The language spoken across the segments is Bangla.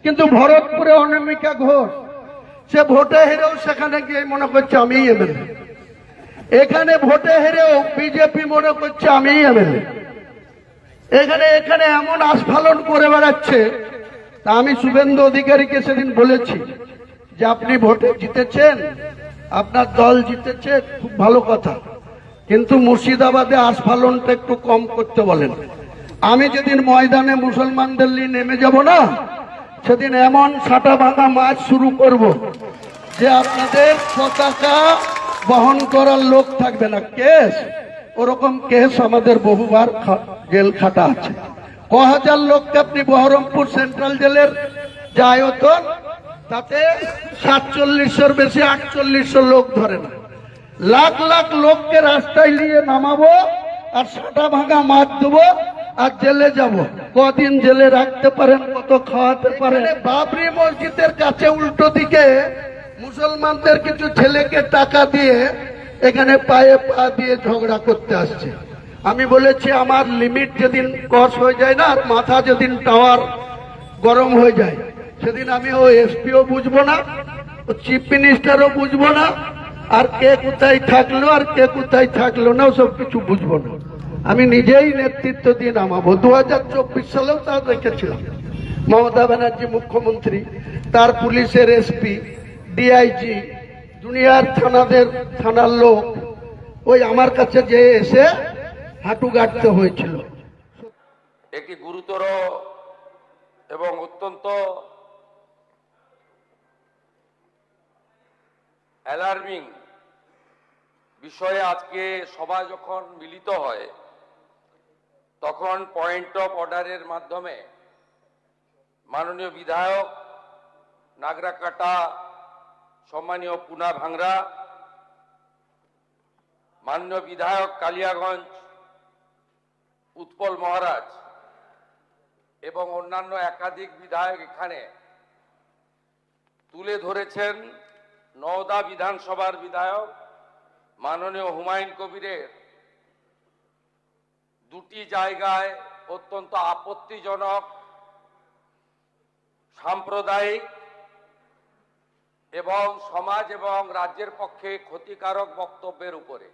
কিন্তু ভরতপুরে অনামিকা ঘোষ সে ভোটে হেরেও সেখানে গিয়ে মনে করছে আমি এমএলএ, এখানে ভোটে হেরেও বিজেপি মনে করছে আমি এমএলএ। এখানে এখানে এমন আস্ফালন করে বেড়াচ্ছে। তা আমি শুভেন্দু অধিকারীকে সেদিন বলেছি যে আপনি ভোটে জিতেছেন, আপনার দল জিতেছে, খুব ভালো কথা, কিন্তু মুর্শিদাবাদে আস্ফালনটা একটু কম করতে বলেন। আমি যেদিন ময়দানে মুসলমানদের নিয়ে নেমে যাব না, সেদিন এমন সাটা ভাঙা মাছ শুরু করব যে আপনাদের পতাকা বহন করার লোক থাকবে না। কেস ওরকম কেস আমাদের বহুবার জেল খাটা আছে। ক হাজার লোককে আপনি বহরমপুর সেন্ট্রাল জেলের যে আয়তন, তাতে 4700-র বেশি 4800 লোক ধরে না। লাখ লাখ লোককে রাস্তায় নিয়ে নামাবো আর সাটা ভাঙা মাছ দেবো আর জেলে যাব। কদিন জেলে রাখতে পারেন, কত খাওয়াতে পারেন। বাবরি মসজিদের কাছে উল্টো দিকে মুসলমানদের কিছু ছেলেকে টাকা দিয়ে এখানে পায়ে পা দিয়ে ঝগড়া করতে আসছে। আমি বলেছি আমার লিমিট যেদিন ক্রস হয়ে যায় না, আর মাথা যেদিন টাওয়ার গরম হয়ে যায়, সেদিন আমি ও এসপিও বুঝবো না, ও চিফ মিনিস্টারও বুঝবো না, আর কে কোথায় থাকলো আর কে কোথায় থাকলো না সব কিছু বুঝবো না। আমি নিজেই নেতৃত্ব দিয়ে নামাবো। 2024 সালেও তা রেখেছিলাম। মমতা ব্যানার্জি মুখ্যমন্ত্রী, তার পুলিশের এসপি, ডিআইজি, দুনিয়ার থানার লোক ওই আমার কাছে যে এসে হাঁটু গাড়তে হয়েছিল। একটি গুরুতর এবং অত্যন্ত অ্যালার্মিং বিষয়ে আজকে সবাই যখন মিলিত হয়, তখন পয়েন্ট অফ অর্ডারের মাধ্যমে মাননীয় বিধায়ক নাগরাকাটা, সম্মানীয় পুনা ভাংরা, মাননীয় বিধায়ক কালিয়াগঞ্জ উৎপল মহারাজ এবং অন্যান্য একাধিক বিধায়ক এখানে তুলে ধরেছেন নওদা বিধানসভার বিধায়ক মাননীয় হুমায়ুন কবিরের দুটি জায়গায় অত্যন্ত আপত্তিজনক, সাম্প্রদায়িক এবং সমাজ এবং রাজ্যের পক্ষে ক্ষতিকারক বক্তব্যের উপরে।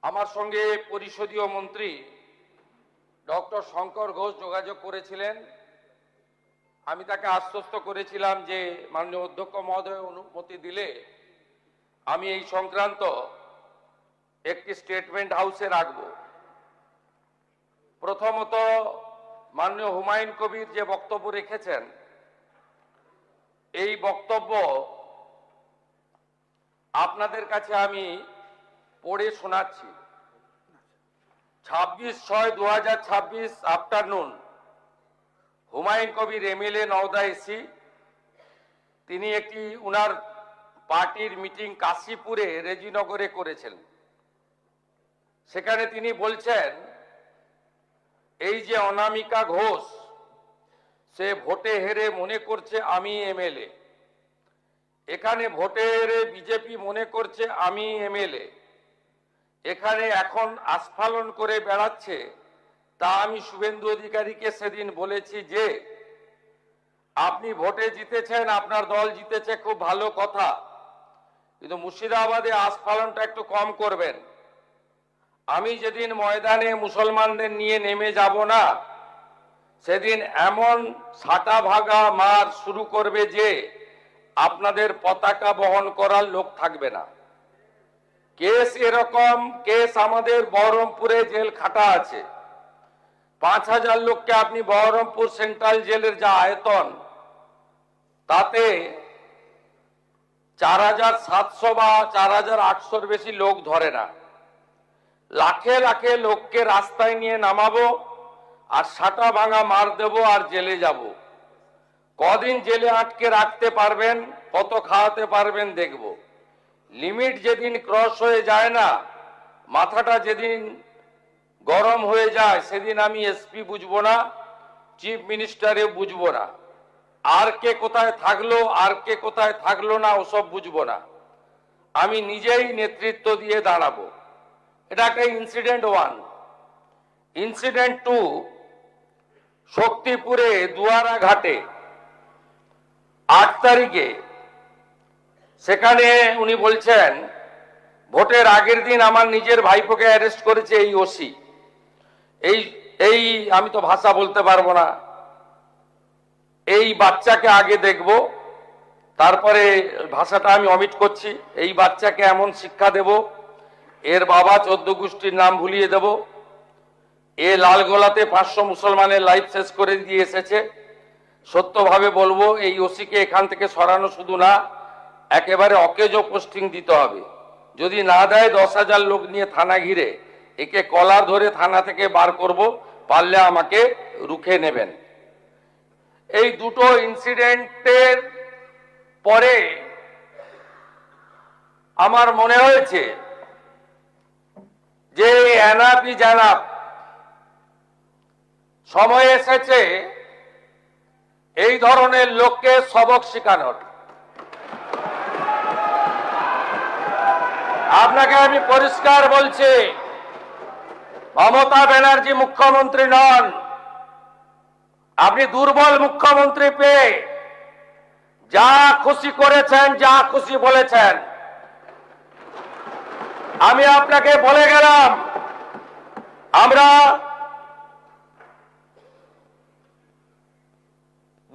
আমার সঙ্গে পরিষদীয় মন্ত্রী ডক্টর শঙ্কর ঘোষ যোগাযোগ করেছিলেন। আমি তাকে আশ্বস্ত করেছিলাম যে মাননীয় অধ্যক্ষ মহোদয় অনুমতি দিলে আমি এই সংক্রান্ত একটি স্টেটমেন্ট হাউসে রাখব। প্রথমত, মাননীয় হুমায়ুন কবির যে বক্তব্য রেখেছেন, এই বক্তব্য আপনাদের কাছে আমি পড়ে শোনাচ্ছি। 26/6/2026 afternoon, Humayun Kabir MLA Nowda AC, তিনি একটি উনার পার্টির মিটিং কাশীপুরে রেজিনগরে করেছেন। সেখানে তিনি বলছেন এই যে অনামিকা ঘোষ, সে ভোটে হেরে মনে করছে আমি এমএলএ, এখানে ভোটে হেরে বিজেপি মনে করছে আমি এমএলএ, এখানে এখন আস্ফালন করে বেড়াচ্ছে। তা আমি শুভেন্দু অধিকারীকে সেদিন বলেছি যে আপনি ভোটে জিতেছেন, আপনার দল জিতেছে, খুব ভালো কথা, কিন্তু মুর্শিদাবাদে আস্ফালনটা একটু কম করবেন। আমি যেদিন ময়দানে মুসলমানদের নিয়ে নেমে যাব না, সেদিন এমন সাটা ভাগা মার শুরু করবে যে আপনাদের পতাকা বহন করার লোক থাকবে না। কেস এরকম, কেস আমাদের বহরমপুরে জেল খাটা আছে। 5000 লোককে আপনি বহরমপুর সেন্ট্রাল জেলের যা আয়তন, তাতে 4700 বা 4800-র বেশি লোক ধরে না। লাখে লাখে লোককে রাস্তায় নিয়ে নামাবো আর সাটা ভাঙা মার দেব আর জেলে যাব। কদিন জেলে আটকে রাখতে পারবেন, কত খাওয়াতে পারবেন দেখব। লিমিট যেদিন ক্রস হয়ে যায় না, মাথাটা যেদিন গরম হয়ে যায়, সেদিন আমি এসপি বুঝবো না, চিফ মিনিস্টারে বুঝবো না, আর কে কোথায় থাকলো আর কে কোথায় থাকলো না ওসব বুঝবো না। আমি নিজেই নেতৃত্ব দিয়ে দাঁড়াবো। এটা একটা ইনসিডেন্ট 1। ইনসিডেন্ট 2, শক্তিপুরে দুয়ারা ঘাটে 8 তারিখে, সেখানে উনি বলছেন ভোটের আগের দিন আমার নিজের ভাইপোকে অ্যারেস্ট করেছে এই ওসি। এই আমি তো ভাষা বলতে পারবো না। এই বাচ্চাকে আগে দেখব, তারপরে ভাষাটা আমি অমিট করছি। এই বাচ্চাকে এমন শিক্ষা দেব, এর বাবা 14 গোষ্ঠীর নাম ভুলিয়ে দেব। এ লালগোলাতে 500 মুসলমানের লাইফ শেষ করে দিয়ে এসেছে। সত্যভাবে বলবো, এই ওসিকে এখান থেকে সরানো শুধু না, একেবারে অকেজো পোস্টিং দিতে হবে। যদি না দেয় 10,000 লোক নিয়ে থানা ঘিরে একে কলার ধরে থানা থেকে বার করব, পারলে আমাকে রুখে নেবেন। এই দুটো ইনসিডেন্টের পরে আমার মনে হয়েছে যে এনাফি জানাব, সময় এসেছে এই ধরনের লোককে সবক শেখানোর। আপনাকে আমি পরিষ্কার বলছি, মমতা ব্যানার্জি মুখ্যমন্ত্রী নন। আপনি দুর্বল মুখ্যমন্ত্রী পেয়ে যা খুশি করেছেন, যা খুশি বলেছেন। আমি আপনাকে বলে গেলাম, আমরা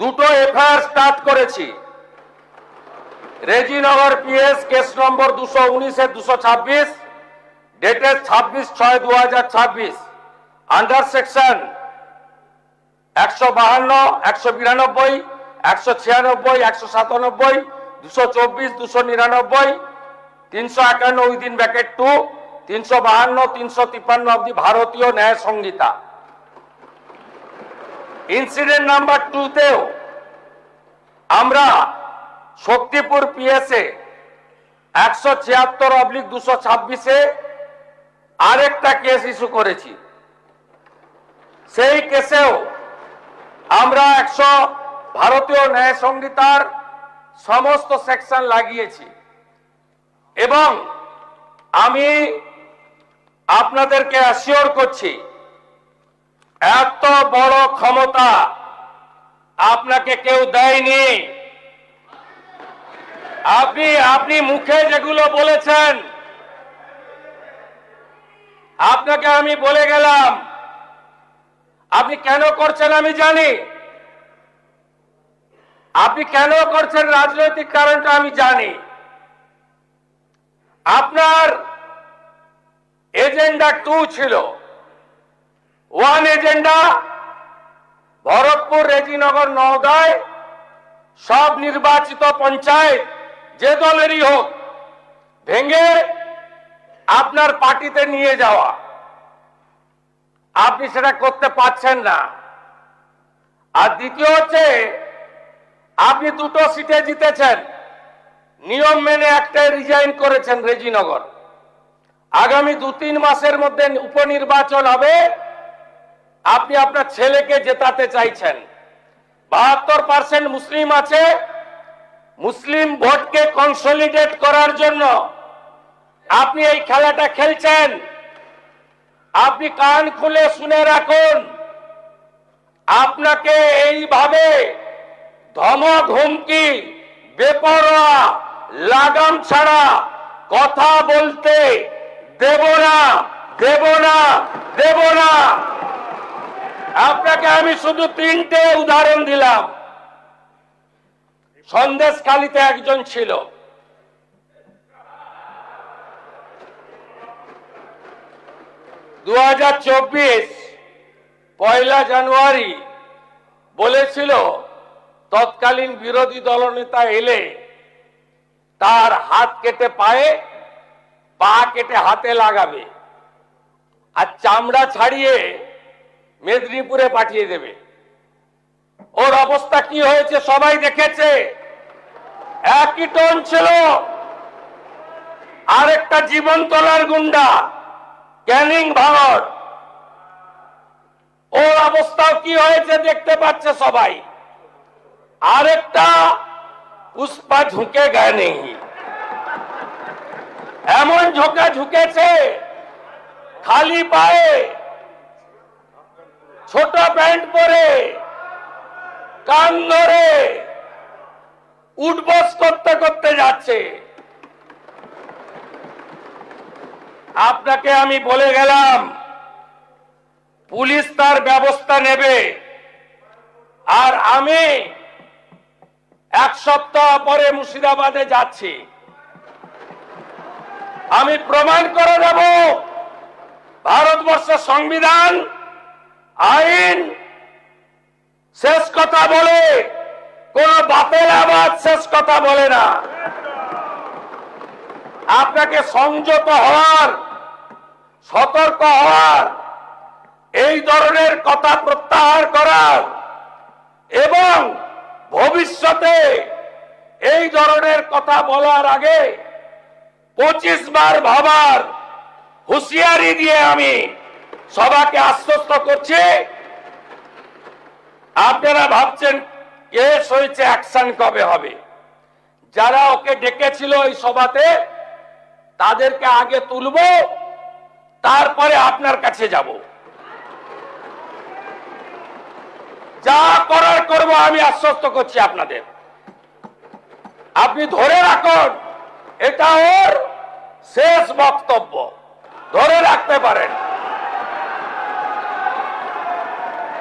দুটো এফআইআর স্টার্ট করেছি। Rejinagar PS case number 219/226, dated 26/6/2026, under section 152, 192, 196, 197, 224, 299, 351 within bracket 2, 352, 353 of the ভারতীয় ন্যায় সংহিতা। ইনসিডেন্ট নাম্বার 2 তেও আমরা শক্তিপুর পিএসএ 176/226-এ আরেকটা কেস ইস্যু করেছি। সেই কেসেও আমরা ভারতীয় ন্যায় সংহিতার সমস্ত সেকশন লাগিয়েছি। এবং আমি আপনাদেরকে অ্যাসিওর করছি, এত বড় ক্ষমতা আপনাকে কেউ দেয়নি। আপনি মুখে যেগুলো বলেছেন, আপনাকে আমি বলে গেলাম, আপনি কেন করছেন আমি জানি। আপনি কেন করছেন রাজনৈতিক কারণটা আমি জানি। আপনার এজেন্ডা 2 ছিল। 1 এজেন্ডা, ভরতপুর, রেজিনগর, নওদায় সব নির্বাচিত পঞ্চায়েত যে দলেরই হোক ভেঙে আপনার পার্টিতে নিয়ে যাওয়া। আপনি সেটা করতে পারছেন না। আর দ্বিতীয় হচ্ছে, আপনি 2টো সিটে জিতেছেন, নিয়ম মেনে একটাই রিজাইন করেছেন রেজিনগর। আগামী 2-3 মাসের মধ্যে উপনির্বাচন হবে, আপনি আপনার ছেলেকে জেতাতে চাইছেন। 72% মুসলিম আছে। মুসলিম ভোটকে কনসলিডেট করার জন্য আপনি এই খেলাটা খেলছেন। আপনি কান খুলে শুনে রাখুন, আপনাকে এইভাবে ধমক, হুমকি, বেপরোয়া, লাগাম ছাড়া কথা বলতে দেব না, দেব না, দেব না। আপনাকে আমি শুধু 3টে উদাহরণ দিলাম। সন্দেশখালীতে একজন ছিল, পয়লা জানুয়ারি বলেছিল তৎকালীন বিরোধী দলনেতা এলে তার হাত কেটে পায়ে, পা কেটে হাতে লাগাবে আর চামড়া ছাড়িয়ে মেদিনীপুরে পাঠিয়ে দেবে। ওর অবস্থা কি হয়েছে সবাই দেখেছে। একই টোন ছিল। আরেকটা জীবনতলার গুন্ডা ক্যানিং ভারত, ওর অবস্থাও কি হয়েছে দেখতে পাচ্ছে সবাই। আরেকটা পুষ্পা ঝুঁকে গায়ে নেই, এমন ঝুঁকে ঝুঁকেছে খালি পায়ে ছোট প্যান্ট পরে কান ধরে উঠবস করতে করতে যাচ্ছে। আপনাকে আমি বলে গেলাম পুলিশ তার ব্যবস্থা নেবে, আর আমি এক সপ্তাহ পরে মুর্শিদাবাদে যাচ্ছি। আমি প্রমাণ করে দেব ভারতবর্ষের সংবিধান আইন শেষ কথা বলে, কোন বাপের আবাদ শেষ কথা বলে না। আপনাকে সংযত হওয়ার, সতর্ক হওয়ার, এই ধরনের কথা প্রত্যাহার করার এবং ভবিষ্যতে এই ধরনের কথা বলার আগে 25 বার ভাবার হুঁশিয়ারি দিয়ে আমি সবাকে আশ্বস্ত করছি। আপনারা ভাবছেন কেস হয়েছে, অ্যাকশন কবে হবে? যারা ওকে ডেকেছিল এই সভাতে তাদেরকে আগে তুলব, তারপরে আপনার কাছে যাব। যা করার করব, আমি আশ্বস্ত করছি আপনাদের। আপনি ধরে রাখুন, এটা ওর শেষ বক্তব্য, ধরে রাখতে পারেন।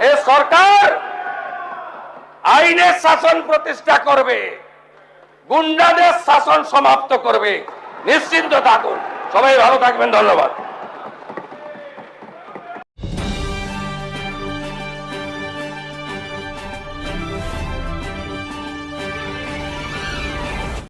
এ সরকার আইনের শাসন প্রতিষ্ঠা করবে, গুন্ডাদের শাসন সমাপ্ত করবে, নিশ্চিন্ত থাকুন। সবাই ভালো থাকবেন, ধন্যবাদ।